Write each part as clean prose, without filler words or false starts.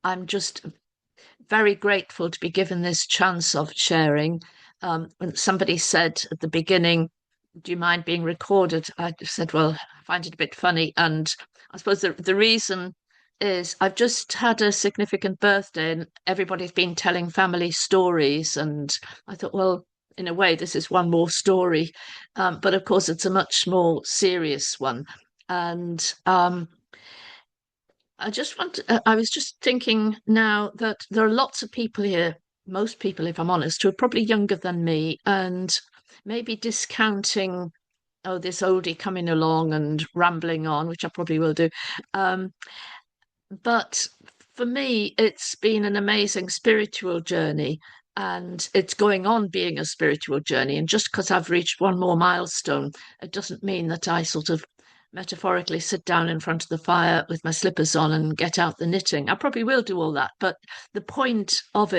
I'm just very grateful to be given this chance of sharing. When somebody said at the beginning, "Do you mind being recorded?" I just said, "Well, I find it a bit funny." And I suppose the reason is I've just had a significant birthday and everybody's been telling family stories. And I thought, well, in a way, this is one more story. But of course, it's a much more serious one. And I was just thinking now that there are lots of people here, most people, if I'm honest, who are probably younger than me and maybe discounting, oh, this oldie coming along and rambling on, which I probably will do. Um, but for me, it's been an amazing spiritual journey, and it's going on being a spiritual journey. And just because I've reached one more milestone, it doesn't mean that I sort of metaphorically sit down in front of the fire with my slippers on and get out the knitting. I probably will do all that, but the point of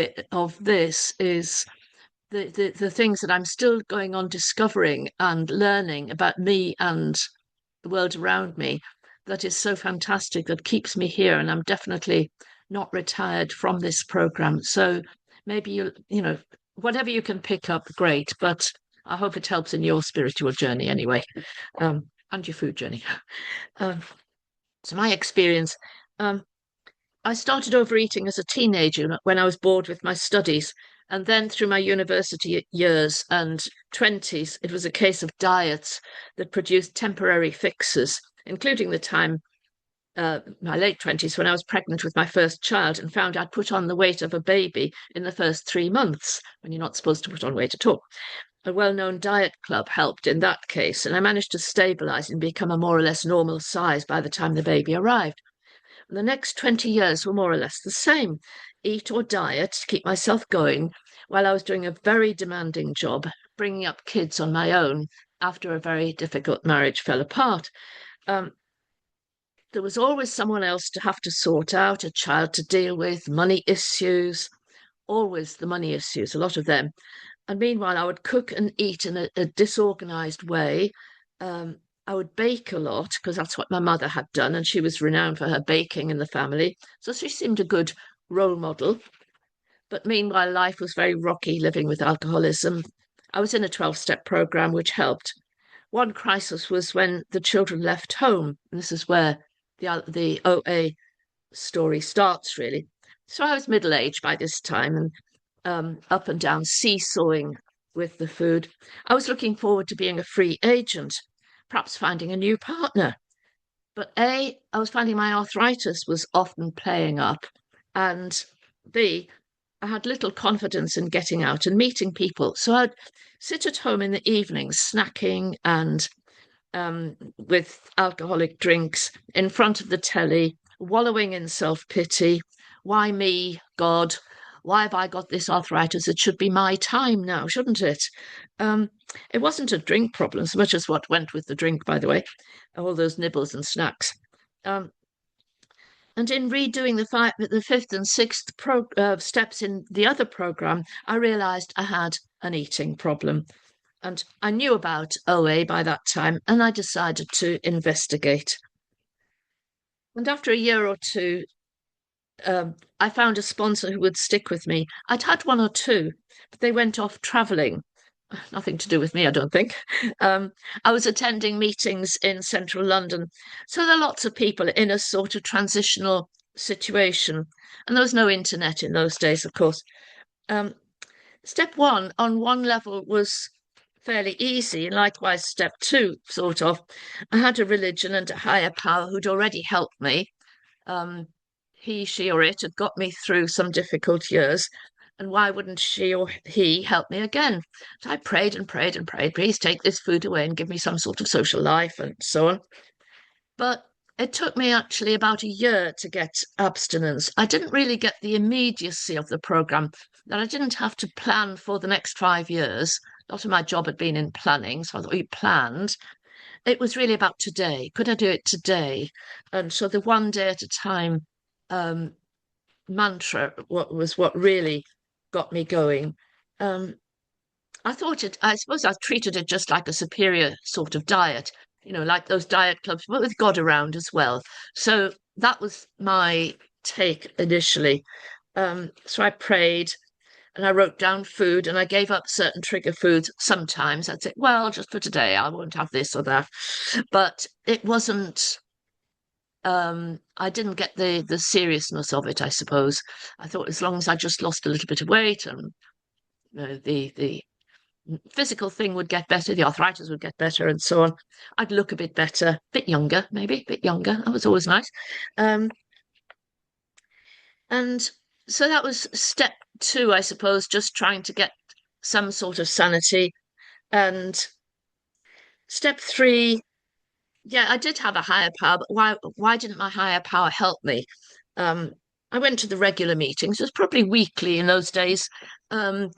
this is the things that I'm still going on discovering and learning about me and the world around me, that is so fantastic, that keeps me here. And I'm definitely not retired from this program. So maybe whatever you can pick up, great. But I hope it helps in your spiritual journey anyway, and your food journey. Um, so my experience, um, I started overeating as a teenager when I was bored with my studies. And then through my university years and 20s, it was a case of diets that produced temporary fixes, including the time, my late 20s, when I was pregnant with my first child and found I'd put on the weight of a baby in the first 3 months, when you're not supposed to put on weight at all. A well-known diet club helped in that case, and I managed to stabilize and become a more or less normal size by the time the baby arrived. The next 20 years were more or less the same: eat or diet to keep myself going while I was doing a very demanding job, bringing up kids on my own after a very difficult marriage fell apart. Um, there was always someone else to have to sort out, a child to deal with, money issues, always the money issues, a lot of them. And meanwhile, I would cook and eat in a disorganized way. Um, I would bake a lot because that's what my mother had done, and she was renowned for her baking in the family. So she seemed a good role model. But meanwhile, life was very rocky living with alcoholism. I was in a 12-step program, which helped. One crisis was when the children left home. And this is where the OA story starts, really. So I was middle-aged by this time and up and down seesawing with the food. I was looking forward to being a free agent, perhaps finding a new partner. But A, I was finding my arthritis was often playing up, and B, I had little confidence in getting out and meeting people. So I'd sit at home in the evenings, snacking and with alcoholic drinks in front of the telly, wallowing in self-pity. Why me, God? Why have I got this arthritis? It should be my time now, shouldn't it? Um, it wasn't a drink problem so much as what went with the drink, by the way, all those nibbles and snacks. Um, and in redoing the fifth and sixth steps in the other program, I realized I had an eating problem. And I knew about OA by that time, and I decided to investigate. And after a year or two, I found a sponsor who would stick with me. I'd had one or two, but they went off traveling. Nothing to do with me, I don't think. I was attending meetings in central London. So there are lots of people in a sort of transitional situation. And there was no internet in those days, of course. Um, Step one, on one level, was fairly easy, and likewise, step two, sort of. I had a religion and a higher power who'd already helped me. Um, he, she, or it had got me through some difficult years. And why wouldn't she or he help me again? So I prayed and prayed and prayed, please take this food away and give me some sort of social life and so on. But it took me actually about a year to get abstinence. I didn't really get the immediacy of the program, that I didn't have to plan for the next 5 years. A lot of my job had been in planning, so I thought we planned. It was really about today. Could I do it today? And so the one day at a time um, mantra was what really got me going. Um, I suppose I treated it just like a superior sort of diet, like those diet clubs, but with God around as well. So that was my take initially. So I prayed and I wrote down food and I gave up certain trigger foods. Sometimes I'd say, well, just for today, I won't have this or that. But it wasn't, I didn't get the seriousness of it, I suppose. I thought as long as I just lost a little bit of weight and the physical thing would get better, the arthritis would get better, and so on. I'd look a bit better, a bit younger, maybe, a bit younger. That was always nice. And so that was step two, I suppose, just trying to get some sort of sanity. And step three, yeah, I did have a higher power, but why didn't my higher power help me? Um, I went to the regular meetings. It was probably weekly in those days. Um,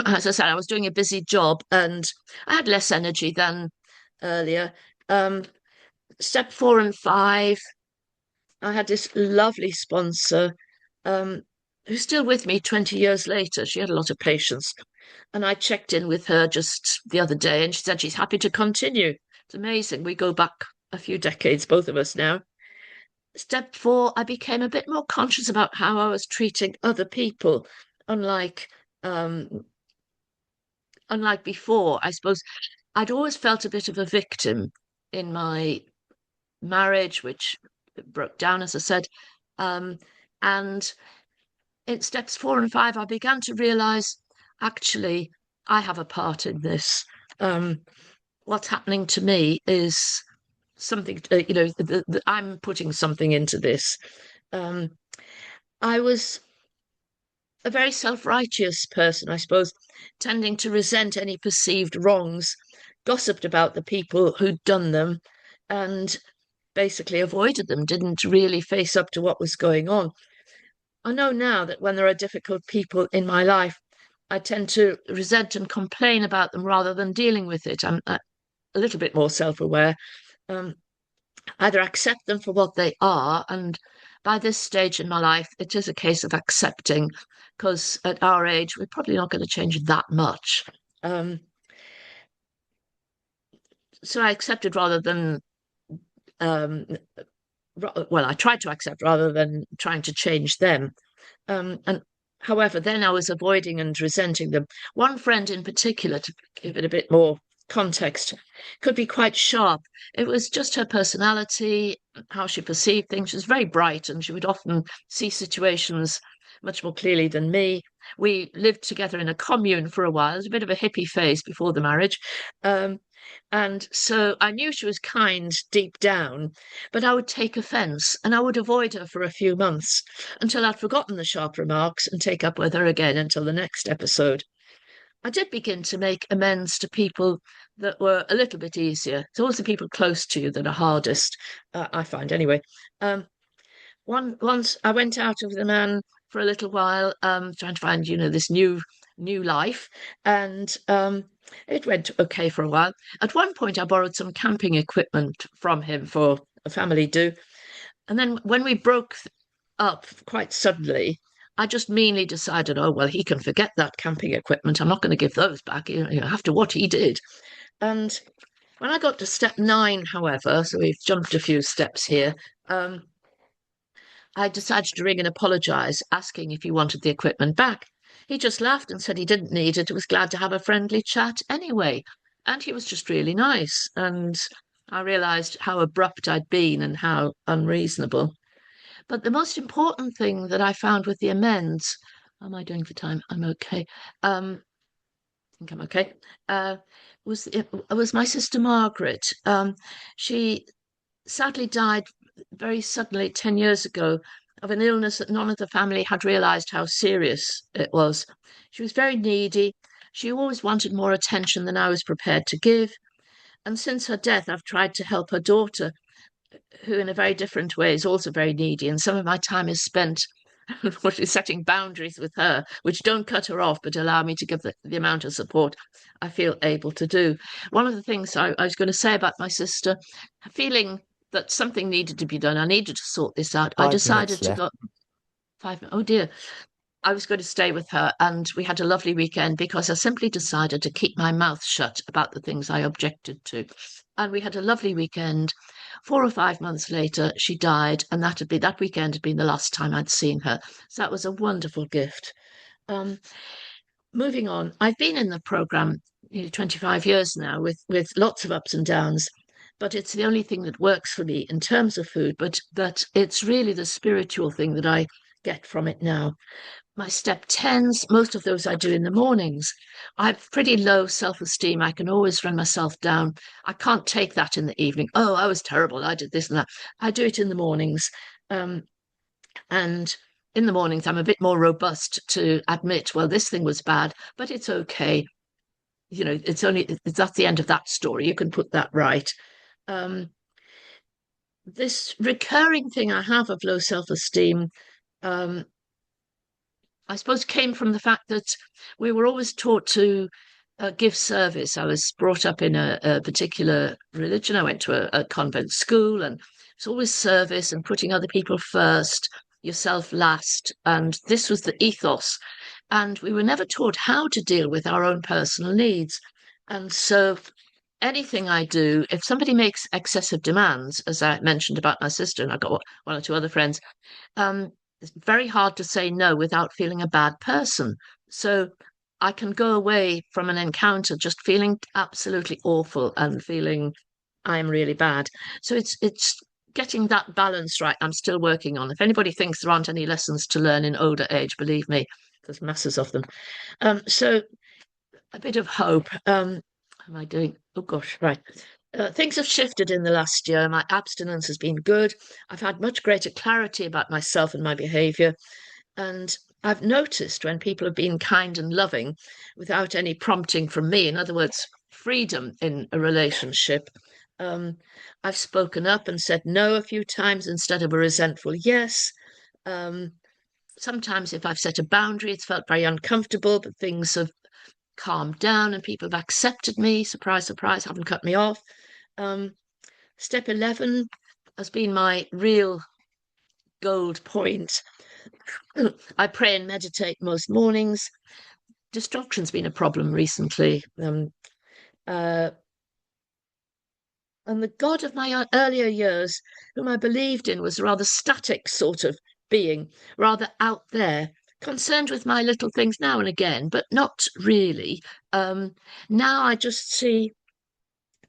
as I said, I was doing a busy job and I had less energy than earlier. Um, step four and five, I had this lovely sponsor um, who's still with me 20 years later. She had a lot of patience. And I checked in with her just the other day and she said she's happy to continue. It's amazing. We go back a few decades, both of us now. Step four, I became a bit more conscious about how I was treating other people, unlike um, unlike before. I suppose I'd always felt a bit of a victim in my marriage, which broke down, as I said. Um, and in steps four and five, I began to realize actually I have a part in this. What's happening to me is something, I'm putting something into this. Um, I was a very self-righteous person, I suppose, tending to resent any perceived wrongs, gossiped about the people who'd done them, and basically avoided them, didn't really face up to what was going on. I know now that when there are difficult people in my life, I tend to resent and complain about them rather than dealing with it. I'm a little bit more self-aware. Either accept them for what they are, and by this stage in my life, it is a case of accepting, because at our age, we're probably not going to change that much. So I accepted rather than um, well, I tried to accept rather than trying to change them. And however, then I was avoiding and resenting them. One friend in particular, to give it a bit more context, could be quite sharp. It was just her personality, how she perceived things. She was very bright and she would often see situations much more clearly than me. We lived together in a commune for a while. It was a bit of a hippie phase before the marriage. And so I knew she was kind deep down, but I would take offence and I would avoid her for a few months until I'd forgotten the sharp remarks and take up with her again until the next episode. I did begin to make amends to people that were a little bit easier. It's always the people close to you that are hardest, I find anyway. Once I went out of the man for a little while, trying to find, this new life, and it went okay for a while. At one point, I borrowed some camping equipment from him for a family do, and then when we broke up quite suddenly, I just meanly decided, oh well, he can forget that camping equipment. I'm not going to give those back. After what he did, and when I got to step 9, however, so we've jumped a few steps here. I decided to ring and apologise, asking if he wanted the equipment back. He just laughed and said he didn't need it. He was glad to have a friendly chat anyway. And he was just really nice. And I realised how abrupt I'd been and how unreasonable. But the most important thing that I found with the amends, how am I doing for time? I'm okay. I think I'm okay. Was my sister Margaret. She sadly died very suddenly 10 years ago of an illness that none of the family had realized how serious it was. She was very needy. She always wanted more attention than I was prepared to give. And since her death, I've tried to help her daughter, who in a very different way is also very needy. And some of my time is spent setting boundaries with her, which don't cut her off, but allow me to give the amount of support I feel able to do. One of the things I was going to say about my sister, feeling that something needed to be done, I needed to sort this out. I decided to go 5 minutes. Oh dear. I was going to stay with her, and we had a lovely weekend because I simply decided to keep my mouth shut about the things I objected to. And we had a lovely weekend. 4 or 5 months later, she died, and that weekend had been the last time I'd seen her. So that was a wonderful gift. Um, Moving on, I've been in the program nearly 25 years now with lots of ups and downs, but it's the only thing that works for me in terms of food, but that it's really the spiritual thing that I get from it now. My step 10s, most of those I do in the mornings. I've pretty low self-esteem. I can always run myself down. I can't take that in the evening. Oh, I was terrible. I did this and that. I do it in the mornings. Um, and in the mornings, I'm a bit more robust to admit, well, this thing was bad, but it's okay. You know, that's the end of that story. You can put that right. Um, this recurring thing I have of low self-esteem, um, I suppose, came from the fact that we were always taught to give service. I was brought up in a particular religion. I went to a convent school, and it's always service and putting other people first, yourself last. And this was the ethos. And we were never taught how to deal with our own personal needs. And so anything I do, if somebody makes excessive demands, as I mentioned about my sister, and I've got one or two other friends, it's very hard to say no without feeling a bad person. So I can go away from an encounter just feeling absolutely awful and feeling I'm really bad. So it's getting that balance right. I'm still working on. If anybody thinks there aren't any lessons to learn in older age, believe me, there's masses of them. So a bit of hope. How am I doing? Oh gosh, right. Things have shifted in the last year. My abstinence has been good. I've had much greater clarity about myself and my behavior. And I've noticed when people have been kind and loving without any prompting from me, in other words, freedom in a relationship. Um, I've spoken up and said no a few times instead of a resentful yes. Um, Sometimes if I've set a boundary, it's felt very uncomfortable, but things have calmed down and people have accepted me. Surprise, surprise, haven't cut me off. Step 11 has been my real gold point. I pray and meditate most mornings. Distraction's been a problem recently. And the God of my earlier years, whom I believed in, was a rather static sort of being, rather out there, concerned with my little things now and again, but not really. Now I just see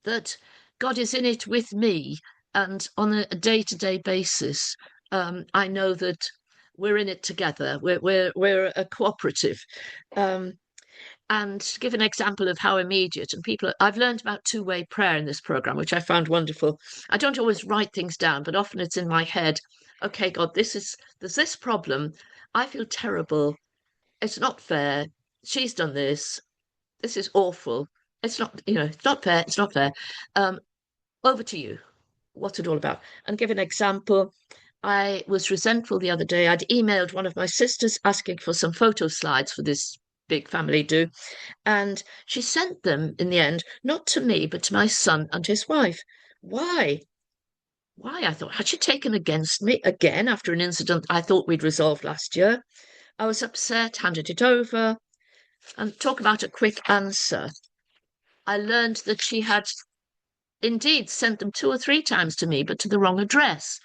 that God is in it with me, and on a day-to-day basis, I know that we're in it together. We're a cooperative. And to give an example of how immediate, and people, I've learned about two-way prayer in this program, which I found wonderful. I don't always write things down, but often it's in my head. Okay, God, there's this problem. I feel terrible. It's not fair. She's done this. This is awful. It's not, it's not fair. It's not fair. Over to you. What's it all about? And give an example. I was resentful the other day. I'd emailed one of my sisters asking for some photo slides for this big family do. And she sent them in the end, not to me, but to my son and his wife. Why? Why? I thought, had she taken against me again after an incident I thought we'd resolved last year? I was upset, handed it over, and talk about a quick answer. I learned that she had indeed sent them 2 or 3 times to me, but to the wrong address.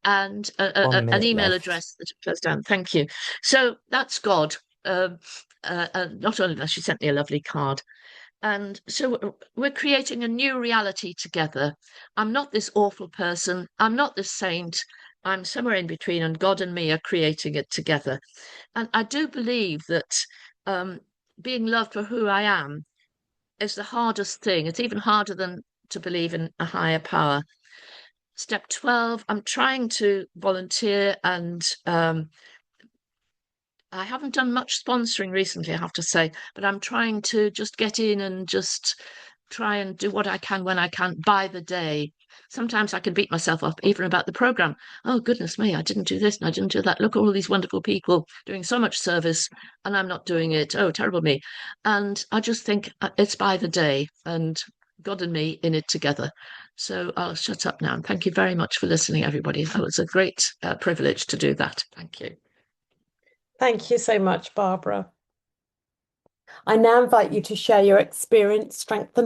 And an email left. address that goes down. Thank you. So that's God. Not only that, she sent me a lovely card. And so we're creating a new reality together. I'm not this awful person. I'm not this saint. I'm somewhere in between, and God and me are creating it together. And I do believe that um, being loved for who I am is the hardest thing. It's even harder than to believe in a higher power. Step 12, I'm trying to volunteer, and I haven't done much sponsoring recently, I have to say, but I'm trying to just get in and just try and do what I can when I can by the day. Sometimes I can beat myself up even about the program. Oh, goodness me, I didn't do this and I didn't do that. Look at all these wonderful people doing so much service and I'm not doing it. Oh, terrible me. And I just think it's by the day and God and me in it together. So I'll shut up now. And thank you very much for listening, everybody. It was a great privilege to do that. Thank you. Thank you so much, Barbara. I now invite you to share your experience, strength, and